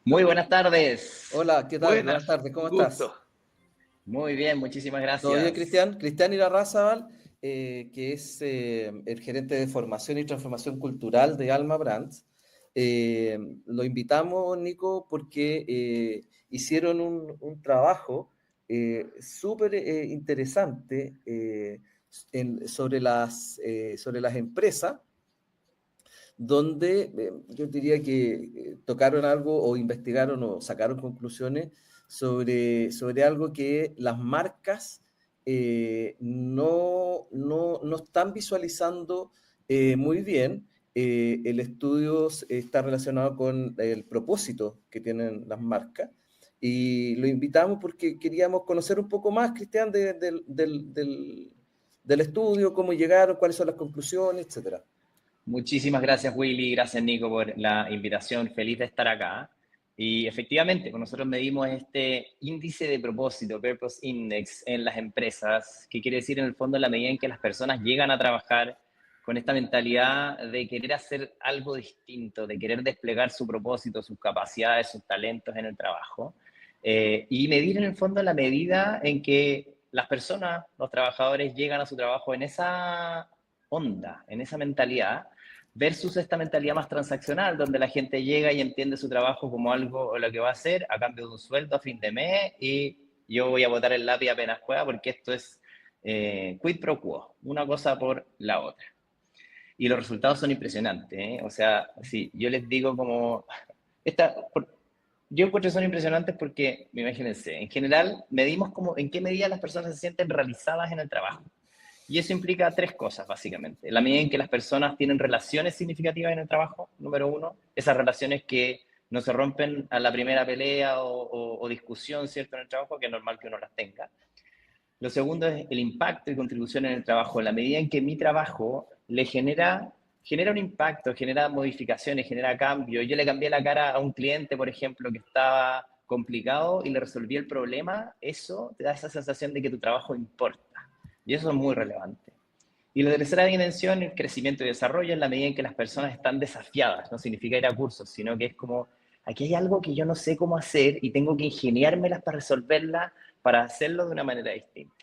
Muy buenas tardes. Hola, ¿qué tal? Buenas Buenas, tardes, un ¿cómo estás? gusto. Muy bien, muchísimas ¿Todo bien, gracias. Cristian? Cristian Irarrázaval, que es el gerente de formación y transformación cultural de Alma Brands. Lo invitamos, Nico, porque hicieron un trabajo súper interesante sobre las empresas, donde yo diría que tocaron algo o investigaron o sacaron conclusiones sobre algo que las marcas no están visualizando muy bien. El estudio está relacionado con el propósito que tienen las marcas y lo invitamos porque queríamos conocer un poco más, Cristian, del estudio, cómo llegaron, cuáles son las conclusiones, etcétera. Muchísimas gracias, Willy. Gracias, Nico, por la invitación. Feliz de estar acá. Y efectivamente, pues nosotros medimos este índice de propósito, Purpose Index, en las empresas, que quiere decir en el fondo la medida en que las personas llegan a trabajar con esta mentalidad de querer hacer algo distinto, de querer desplegar su propósito, sus capacidades, sus talentos en el trabajo. Y medir en el fondo la medida en que las personas, los trabajadores, llegan a su trabajo en esa onda, en esa mentalidad, versus esta mentalidad más transaccional, donde la gente llega y entiende su trabajo como algo o lo que va a hacer a cambio de un sueldo a fin de mes y yo voy a botar el lápiz apenas pueda porque esto es quid pro quo, una cosa por la otra. Y los resultados son impresionantes, ¿eh? O sea, si yo les digo como, esta, yo encuentro que son impresionantes porque, imagínense, en general medimos como en qué medida las personas se sienten realizadas en el trabajo. Y eso implica tres cosas, básicamente. La medida en que las personas tienen relaciones significativas en el trabajo, número uno, esas relaciones que no se rompen a la primera pelea o discusión, ¿cierto?, en el trabajo, que es normal que uno las tenga. Lo segundo es el impacto y contribución en el trabajo. En la medida en que mi trabajo le genera un impacto, genera modificaciones, genera cambio. Yo le cambié la cara a un cliente, por ejemplo, que estaba complicado y le resolví el problema, eso te da esa sensación de que tu trabajo importa. Y eso es muy relevante. Y la tercera dimensión, el crecimiento y desarrollo, en la medida en que las personas están desafiadas. No significa ir a cursos, sino que es como, aquí hay algo que yo no sé cómo hacer y tengo que ingeniármelas para resolverla, para hacerlo de una manera distinta.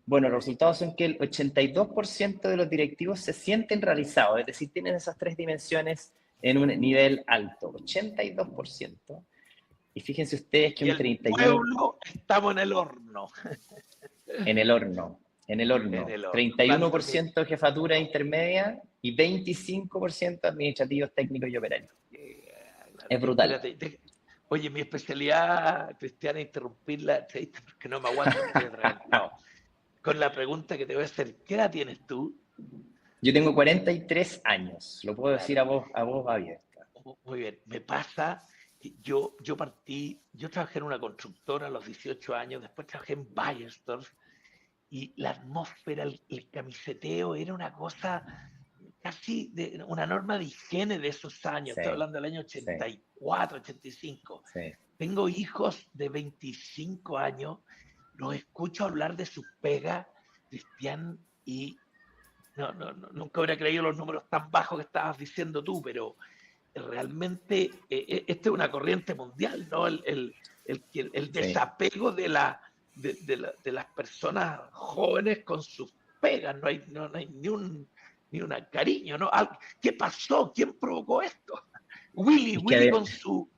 Bueno, los resultados son que el 82% de los directivos se sienten realizados, es decir, tienen esas tres dimensiones en un nivel alto, 82%. Y fíjense ustedes que Y un el 31% pueblo, estamos en el horno. en el horno, en el En horno, el horno. ¿Cuánto que? 31% jefatura intermedia y 25% administrativos técnicos y operarios. Es brutal. Espérate. Oye, mi especialidad, Cristiana, interrumpir la entrevista porque no me aguanto, estoy atragantado. Con la pregunta que te voy a hacer, ¿qué edad tienes tú? Yo tengo 43 años, lo puedo decir Claro, a voz abierta. muy bien. Me pasa que yo trabajé en una constructora a los 18 años, después trabajé en Bayersdorf y la atmósfera, el camiseteo era una cosa casi de una norma de higiene de esos años. Estoy Sí, hablando del año sí, 84, 85. sí. Tengo hijos de 25 años, los escucho hablar de sus pegas, Cristian, y nunca hubiera creído los números tan bajos que estabas diciendo tú, pero realmente esta es una corriente mundial, ¿no? El Sí. desapego de las personas jóvenes con sus pegas, no hay ni un cariño, ¿no? ¿Qué pasó? ¿Quién provocó esto? Es Willy que, con su...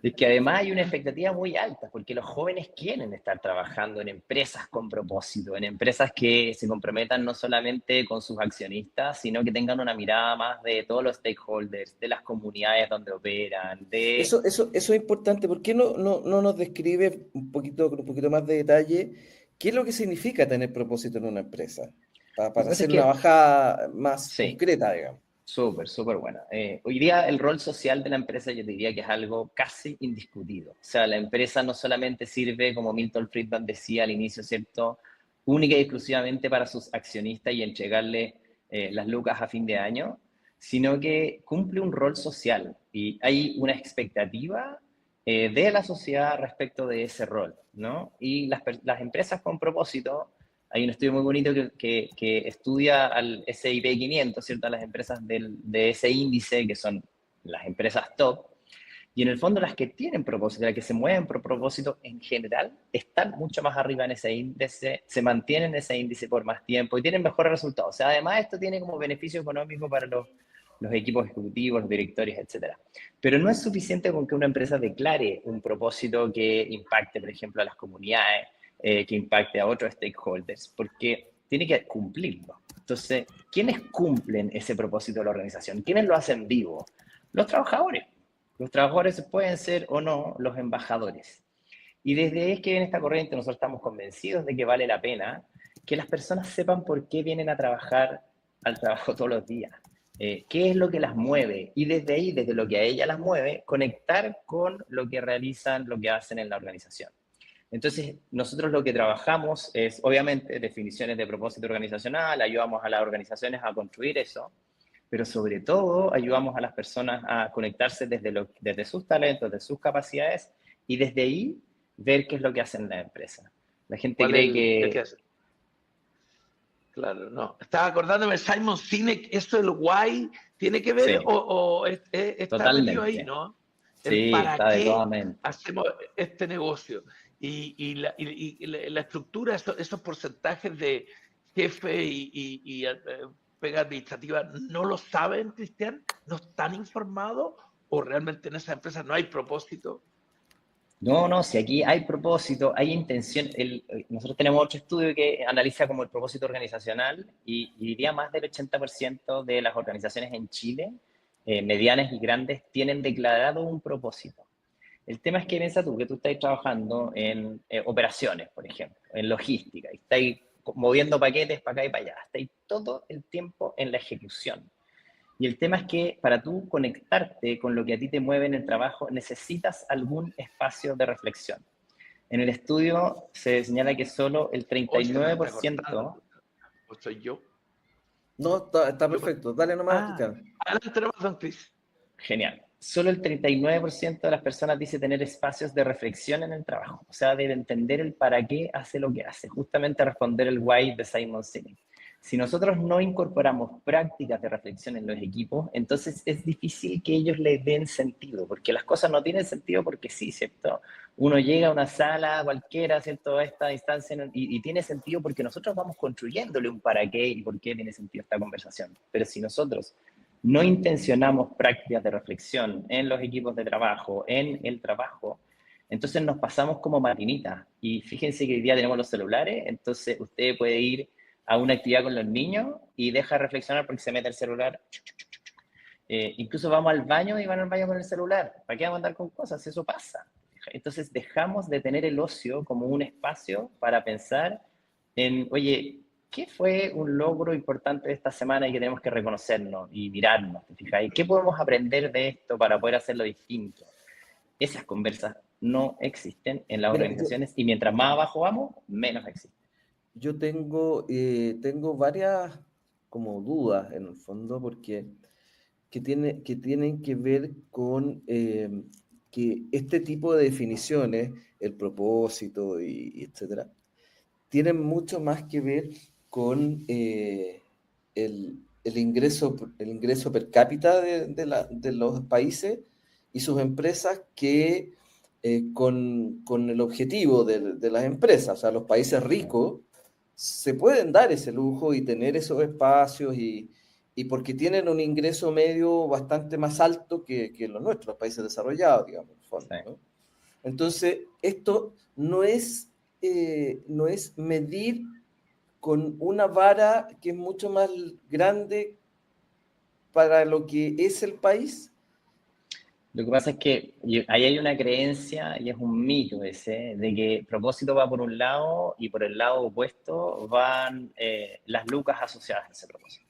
es que además hay una expectativa muy alta, porque los jóvenes quieren estar trabajando en empresas con propósito, en empresas que se comprometan no solamente con sus accionistas, sino que tengan una mirada más de todos los stakeholders, de las comunidades donde operan, de... Eso es importante. ¿Por qué no nos describe con un poquito más de detalle qué es lo que significa tener propósito en una empresa? Lo que Para pasa es hacer una que, bajada más sí, concreta, digamos. súper, súper buena. Hoy día el rol social de la empresa yo diría que es algo casi indiscutido. O sea, la empresa no solamente sirve, como Milton Friedman decía al inicio, ¿cierto?, única y exclusivamente para sus accionistas y entregarle las lucas a fin de año, sino que cumple un rol social y hay una expectativa de la sociedad respecto de ese rol, ¿no? Y las empresas con propósito, hay un estudio muy bonito que estudia al S&P 500, ¿cierto? A las empresas de ese índice, que son las empresas top, Y en el fondo las que tienen propósito, las que se mueven por propósito en general, están mucho más arriba en ese índice, se mantienen en ese índice por más tiempo y tienen mejores resultados. O sea, además esto tiene como beneficio económico para los equipos ejecutivos, los directorios, etcétera. Pero no es suficiente con que una empresa declare un propósito que impacte, por ejemplo, a las comunidades, que impacte a otros stakeholders, porque tiene que cumplirlo. Entonces, ¿quiénes cumplen ese propósito de la organización? ¿Quiénes lo hacen vivo? Los trabajadores. Los trabajadores pueden ser o no los embajadores. Y desde ahí es que en esta corriente nosotros estamos convencidos de que vale la pena que las personas sepan por qué vienen a trabajar al trabajo todos los días, qué es lo que las mueve, y desde ahí, desde lo que a ellas las mueve, conectar con lo que realizan, lo que hacen en la organización. Entonces, nosotros lo que trabajamos es, obviamente, definiciones de propósito organizacional, ayudamos a las organizaciones a construir eso, pero sobre todo ayudamos a las personas a conectarse desde sus talentos, de sus capacidades, y desde ahí ver qué es lo que hacen las empresas. La gente ¿Cuál es cree el que que... hace? Claro, no. Estaba acordándome, Simon Sinek, ¿eso el why tiene que ver Sí, o está metido ahí, totalmente. ¿no? El Sí, para está de toda qué mente. hacemos este negocio. Y la estructura, esos porcentajes de jefe y pega administrativa, ¿no lo saben, Cristian? ¿No están informados? ¿O realmente en esas empresas no hay propósito? No, no, si aquí hay propósito, hay intención. Nosotros tenemos otro estudio que analiza como el propósito organizacional y diría más del 80% de las organizaciones en Chile, medianas y grandes, tienen declarado un propósito. El tema es que piensa tú, que tú estás trabajando en operaciones, por ejemplo, en logística, y estás moviendo paquetes para acá y para allá, estás todo el tiempo en la ejecución. Y el tema es que para tú conectarte con lo que a ti te mueve en el trabajo, necesitas algún espacio de reflexión. En el estudio se señala que solo el Hoy se nos está cortando. 39%, ¿O soy yo? No, está Yo perfecto. Dale nomás, Cristian. adelante nomás, don Cris. genial, solo el 39% de las personas dice tener espacios de reflexión en el trabajo, o sea, de entender el para qué hace lo que hace, justamente responder el why de Simon Sinek. Si nosotros no incorporamos prácticas de reflexión en los equipos, entonces es difícil que ellos le den sentido, porque las cosas no tienen sentido porque sí, ¿cierto? Uno llega a una sala cualquiera, ¿cierto? A esta instancia y tiene sentido porque nosotros vamos construyéndole un para qué y por qué tiene sentido esta conversación. Pero si nosotros no intencionamos prácticas de reflexión en los equipos de trabajo, en el trabajo, entonces nos pasamos como maquinitas. Y fíjense que hoy día tenemos los celulares, entonces usted puede ir a una actividad con los niños y deja de reflexionar porque se mete el celular. Incluso vamos al baño y van al baño con el celular. ¿Para qué vamos a andar con cosas? Eso pasa. Entonces dejamos de tener el ocio como un espacio para pensar en, oye, ¿qué fue un logro importante de esta semana y que tenemos que reconocernos y mirarnos? ¿Te fijas? ¿Qué podemos aprender de esto para poder hacerlo distinto? Esas conversas no existen en las Mira, organizaciones y mientras más abajo vamos, menos existen. yo tengo varias como dudas en el fondo, porque que tienen que ver con que este tipo de definiciones, el propósito y etcétera, tienen mucho más que ver con el ingreso per cápita de los países y sus empresas que con el objetivo de las empresas. O sea, los países ricos se pueden dar ese lujo y tener esos espacios y porque tienen un ingreso medio bastante más alto que los nuestros, los países desarrollados, digamos, en el fondo, Sí. ¿no? Entonces, esto no es medir con una vara que es mucho más grande para lo que es el país. Lo que pasa es que ahí hay una creencia y es un mito ese, de que el propósito va por un lado y por el lado opuesto van las lucas asociadas a ese propósito.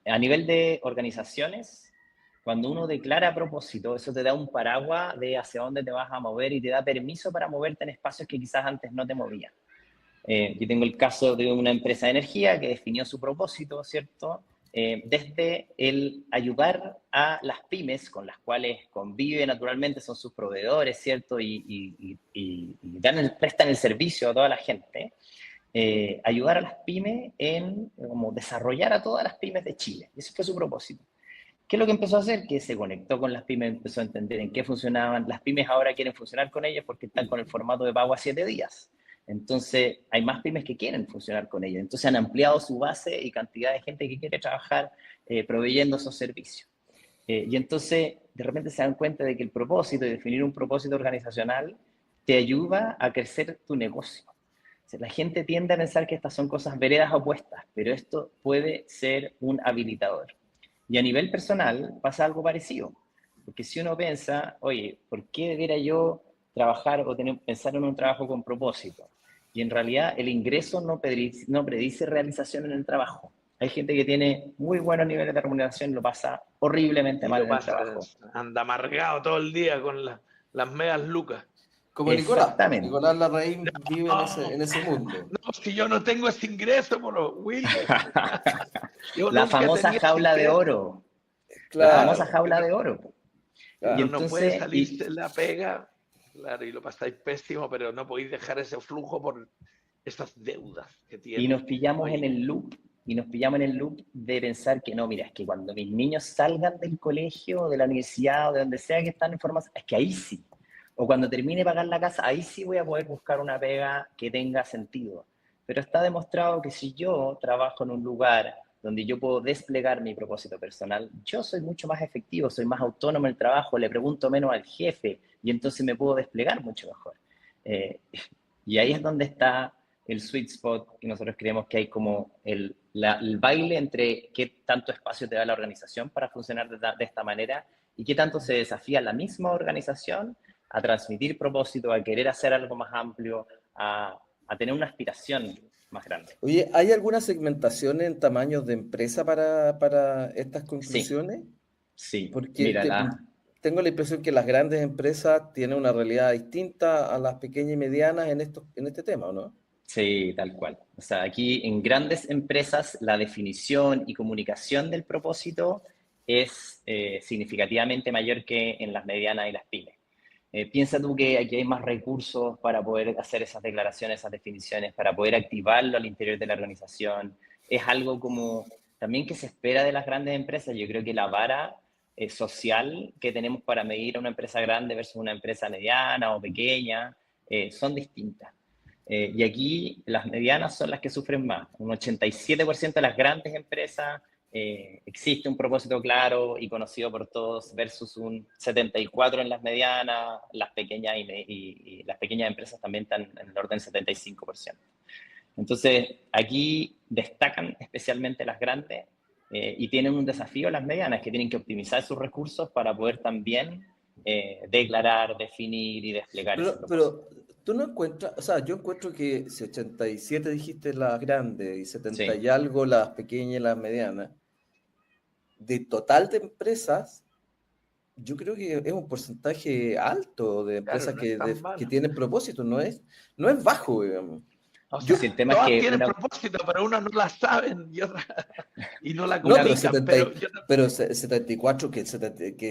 A nivel de organizaciones, cuando uno declara propósito, eso te da un paraguas de hacia dónde te vas a mover y te da permiso para moverte en espacios que quizás antes no te movían. Yo tengo el caso de una empresa de energía que definió su propósito, ¿cierto? Desde el ayudar a las pymes con las cuales convive naturalmente, son sus proveedores, ¿cierto? Y prestan el servicio a toda la gente. Ayudar a las pymes en como desarrollar a todas las pymes de Chile. Ese fue su propósito. ¿Qué es lo que empezó a hacer? Que se conectó con las pymes, empezó a entender en qué funcionaban. Las pymes ahora quieren funcionar con ellas porque están con el formato de pago a 7 días. Entonces, hay más pymes que quieren funcionar con ellas. Entonces, han ampliado su base y cantidad de gente que quiere trabajar proveyendo esos servicios. Y entonces, de repente se dan cuenta de que el propósito, y definir un propósito organizacional, te ayuda a crecer tu negocio. O sea, la gente tiende a pensar que estas son cosas veredas opuestas, pero esto puede ser un habilitador. Y a nivel personal pasa algo parecido, porque si uno piensa, oye, ¿por qué debiera yo trabajar o pensar en un trabajo con propósito? Y en realidad el ingreso no predice realización en el trabajo. Hay gente que tiene muy buenos niveles de remuneración y lo pasa horriblemente Y mal lo en el pasa, trabajo. anda amargado todo el día con las medias lucas. Como Nicolás. Exactamente. Nicolás Larraín vive en ese mundo. No, si yo no tengo ese ingreso, Willy. Yo La nunca he famosa tenido ese jaula de ingreso. oro. La famosa Claro, jaula de oro. Y claro. No puede entonces, salirse la pega, claro, y lo pasáis pésimo, pero no podéis dejar ese flujo por esas deudas que y tiene. nos pillamos en Oye, el loop, y nos pillamos en el loop de pensar que no, mira, es que cuando mis niños salgan del colegio, de la universidad o de donde sea que están en formación, es que ahí sí. O cuando termine de pagar la casa, ahí sí voy a poder buscar una pega que tenga sentido. Pero está demostrado que si yo trabajo en un lugar donde yo puedo desplegar mi propósito personal, yo soy mucho más efectivo, soy más autónomo en el trabajo, le pregunto menos al jefe y entonces me puedo desplegar mucho mejor. Eh, y ahí es donde está el sweet spot que nosotros creemos que hay como el baile entre qué tanto espacio te da la organización para funcionar de esta manera y qué tanto se desafía la misma organización a transmitir propósito, a querer hacer algo más amplio, a tener una aspiración más grande. Oye, ¿hay alguna segmentación en tamaños de empresa para estas Sí, conclusiones? sí. Porque Mira, tengo la impresión que las grandes empresas tienen una realidad distinta a las pequeñas y medianas en este tema, ¿o no? sí, tal cual. O sea, aquí en grandes empresas la definición y comunicación del propósito es significativamente mayor que en las medianas y las pymes. Piensa tú que aquí hay más recursos para poder hacer esas declaraciones, esas definiciones, para poder activarlo al interior de la organización. Es algo como también que se espera de las grandes empresas. Yo creo que la vara social que tenemos para medir a una empresa grande versus una empresa mediana o pequeña son distintas. Y aquí las medianas son las que sufren más. Un 87% de las grandes empresas existe un propósito claro y conocido por todos versus un 74% en las medianas, las pequeñas y las pequeñas empresas también están en el orden del 75%. Entonces, aquí destacan especialmente las grandes y tienen un desafío las medianas, que tienen que optimizar sus recursos para poder también declarar, definir y desplegar ese propósito. Pero tú no encuentras, o sea, yo encuentro que si 87 dijiste las grandes y 70 Sí, y algo las pequeñas y las medianas, de total de empresas, yo creo que es un porcentaje alto de claro, empresas no es tan que malo. tienen propósito, no es bajo, digamos. O Yo, sea, si el tema es todas que tienen propósito, pero unas no la saben y no la no, comunican. pero 74, que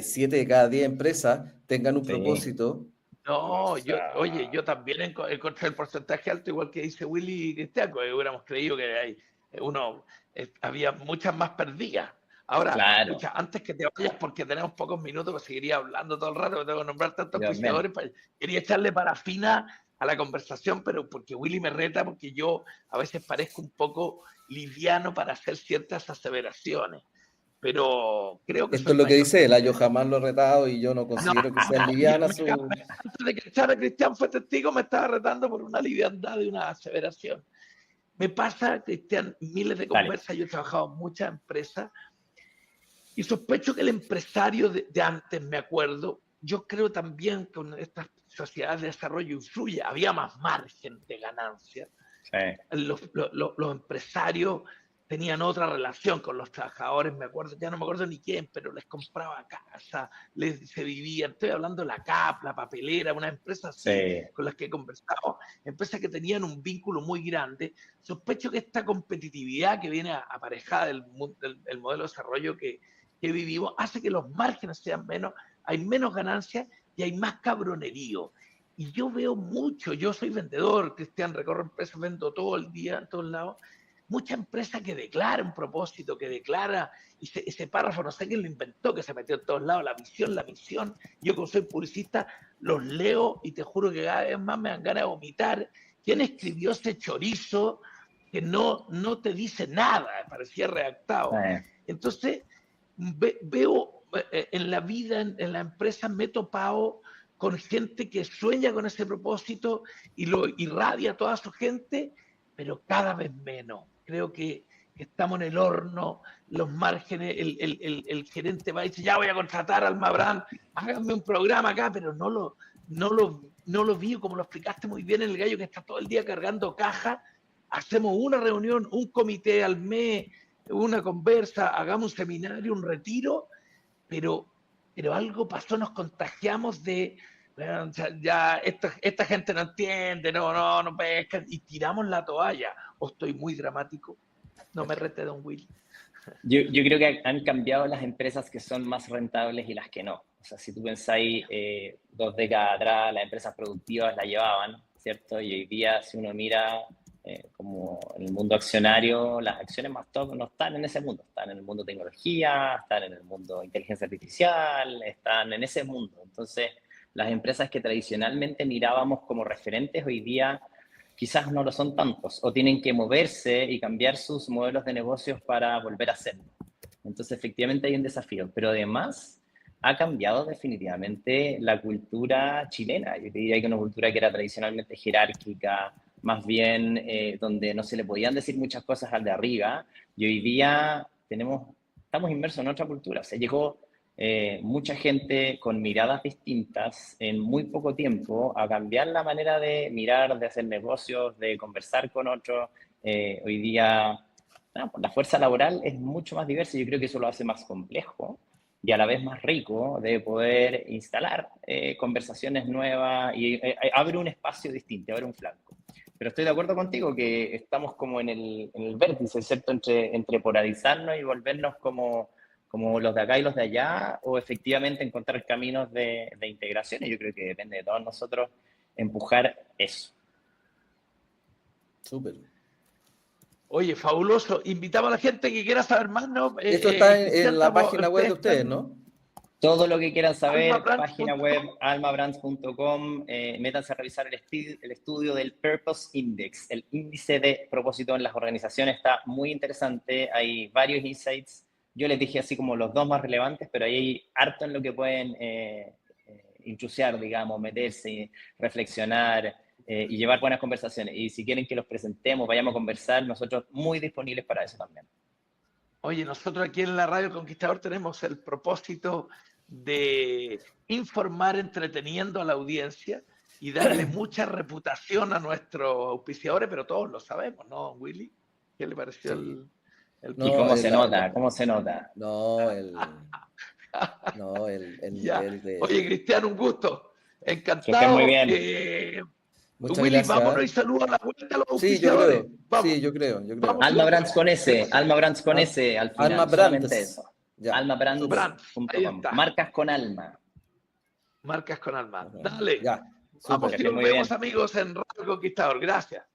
7 de cada 10 empresas tengan un sí, propósito. No, O sea, yo también encontré el porcentaje alto, igual que dice Willy y Cristian, que hubiéramos creído que había muchas más perdidas. Ahora, claro, pucha, antes que te vayas, porque tenemos pocos minutos, pues seguiría hablando todo el rato, tengo que nombrar tantos yo también. auspiciadores, quería echarle parafina a la conversación, pero porque Willy me reta, porque yo a veces parezco un poco liviano para hacer ciertas aseveraciones, pero creo que esto es soy lo que mayor dice que él, yo ustedes. jamás lo he retado y yo no No, considero que sea yo liviana me su... antes de que echara Cristian fue testigo, me estaba retando por una liviandad de una aseveración. Me pasa, Cristian, miles de Dale. conversas, yo he trabajado en muchas empresas y sospecho que el empresario de antes, me acuerdo, yo creo también que con estas sociedades de desarrollo influye, había más margen de ganancia. Sí. Los empresarios tenían otra relación con los trabajadores, me acuerdo, ya no me acuerdo ni quién, pero les compraba casa, se vivían, estoy hablando de la CAP, la papelera, una empresa así Sí, con las que he conversado, empresas que tenían un vínculo muy grande. Sospecho que esta competitividad que viene aparejada del modelo de desarrollo que vivimos hace que los márgenes sean menos, hay menos ganancias y hay más cabronerío. Y yo veo mucho, yo soy vendedor, Cristian, recorro empresas, vendo todo el día en todos lados, mucha empresa que declara un propósito, que declara ese párrafo, no sé quién lo inventó, que se metió en todos lados, la misión. Yo como soy publicista, los leo y te juro que cada vez más me dan ganas de vomitar. ¿Quién escribió ese chorizo que no te dice nada? Parecía redactado. Entonces, veo en la vida, en la empresa, me he topado con gente que sueña con ese propósito y lo irradia a toda su gente, pero cada vez menos. Creo que estamos en el horno, los márgenes, el gerente va y dice, ya voy a contratar a Alma Brand, háganme un programa acá, pero no lo vi, como lo explicaste muy bien, el gallo que está todo el día cargando cajas. Hacemos una reunión, un comité al mes, una conversa, hagamos un seminario, un retiro, pero algo pasó, nos contagiamos de, bueno, ya esta gente no entiende, no pesca, y tiramos la toalla. ¿O estoy muy dramático? No me rete, don Will. Yo creo que han cambiado las empresas que son más rentables y las que no. O sea, si tú pensáis 2 décadas atrás, las empresas productivas la llevaban, ¿cierto? Y hoy día, si uno mira como en el mundo accionario, las acciones más top no están en ese mundo. Están en el mundo tecnología, están en el mundo inteligencia artificial, están en ese mundo. Entonces, las empresas que tradicionalmente mirábamos como referentes, hoy día quizás no lo son tantos, o tienen que moverse y cambiar sus modelos de negocios para volver a hacerlo. Entonces, efectivamente hay un desafío, pero además ha cambiado definitivamente la cultura chilena. Yo diría que una cultura que era tradicionalmente jerárquica, más bien donde no se le podían decir muchas cosas al de arriba, y hoy día estamos inmersos en otra cultura. O sea, llegó mucha gente con miradas distintas en muy poco tiempo a cambiar la manera de mirar, de hacer negocios, de conversar con otros. Hoy día la fuerza laboral es mucho más diversa y yo creo que eso lo hace más complejo y a la vez más rico de poder instalar conversaciones nuevas y abre un espacio distinto, abre un flanco. Pero estoy de acuerdo contigo que estamos como en el vértice, ¿cierto? Entre polarizarnos y volvernos como los de acá y los de allá, o efectivamente encontrar caminos de integración. Y yo creo que depende de todos nosotros empujar eso. Súper. Oye, fabuloso. Invitamos a la gente que quiera saber más, ¿no? Esto está en la página web de ustedes, ¿no? Todo lo que quieran saber, página web almabrands.com, métanse a revisar el estudio del Purpose Index, el índice de propósito en las organizaciones. Está muy interesante, hay varios insights. Yo les dije así como los 2 más relevantes, pero ahí hay harto en lo que pueden intrusiar, digamos, meterse, reflexionar y llevar buenas conversaciones. Y si quieren que los presentemos, vayamos a conversar, nosotros muy disponibles para eso también. Oye, nosotros aquí en la Radio El Conquistador tenemos el propósito de informar entreteniendo a la audiencia y darle mucha reputación a nuestros auspiciadores, pero todos lo sabemos, ¿no, Willy? ¿Qué le pareció sí. ¿Y cómo se nota? ¿Cómo se nota? No, el nivel de... Oye, Cristian, un gusto. Encantado. Que estén muy bien. Muchas Willy, gracias. vámonos y saludos a la vuelta a los auspiciadores. Sí, yo creo. Alma Brands con S, Alma Brands con S al final. Alma Brands. Eso. Almabrands.com. Marcas con alma. Marcas con alma. Dale. Ya. Vamos, que nos vemos, amigos, en Radio Conquistador. Gracias.